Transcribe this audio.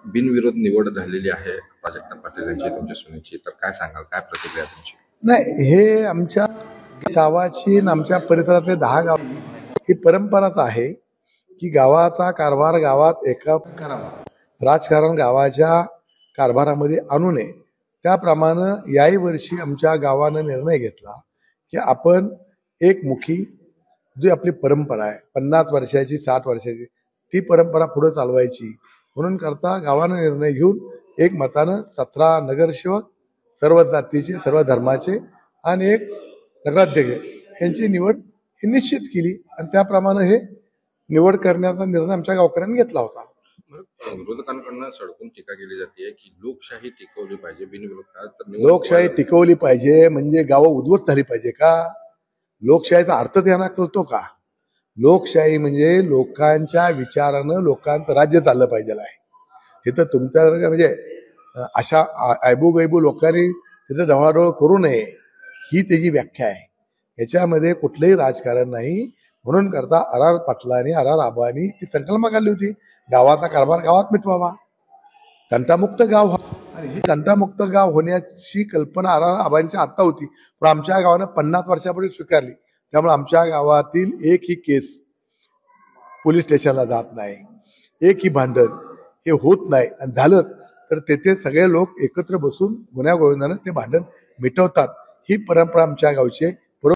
बिनविरोध निवड झालेली आहे प्राजक्ता पाटील यांची तुमच्या सुनेची, तर काय सांगाल, काय प्रतिक्रिया तुमची? नाही, हे आमच्या गावाची आणि आमच्या परिसरातले 10 गाव ही परंपराच आहे की गावाचा कारभार गावात एका करावा, राजकारण गावाच्या कारभारामध्ये आणू नये. त्याप्रमाणे याही वर्षी आमच्या गावानं निर्णय घेतला की आपण एकमुखी जी आपली परंपरा आहे 50 वर्षाची 60 वर्षाची ती परंपरा पुढे चालवायची म्हणून करता गावानं निर्णय घेऊन एक मतानं 17 नगरसेवक सर्व जातीचे सर्व धर्माचे आणि एक नगराध्यक्ष यांची निवड ही निश्चित केली आणि त्याप्रमाणे हे निवड करण्याचा निर्णय आमच्या गावकऱ्यांनी घेतला होता. विरोधकांकडून सडकून टीका केली जाते की लोकशाही टिकवली पाहिजे, बिनविरोध लोकशाही टिकवली पाहिजे म्हणजे गावं उद्ध्वस्त झाली पाहिजे का? लोकशाहीचा अर्थ त्यांना कळतो का? लोकशाही म्हणजे लोकांच्या विचारानं लोकांचं राज्य चाललं पाहिजे आहे. तिथं तुमच्या म्हणजे अशा ऐबू लोकांनी तिथं ढवळाढवळ करू नये ही त्याची व्याख्या आहे. याच्यामध्ये कुठलंही राजकारण नाही. म्हणून करता आर पाटलांनी आबांनी ती संकल्पना काढली होती गावाचा कारभार गावात मिटवावा, तंटामुक्त गाव व्हावं. आणि ही तंटामुक्त गाव होण्याची कल्पना आबांच्या आत्ता होती, पण आमच्या गावानं 50 वर्षापूर्वी स्वीकारली. त्यामुळे आमच्या गावातील एक ही केस पोलीस स्टेशनला जात नाही, एक ही भांडण हे होत नाही. आणि झालं तर तेथे सगळे लोक एकत्र बसून गुन्ह्या गोविंदानं ते भांडण मिटवतात. ही परंपरा आमच्या गावची आहे.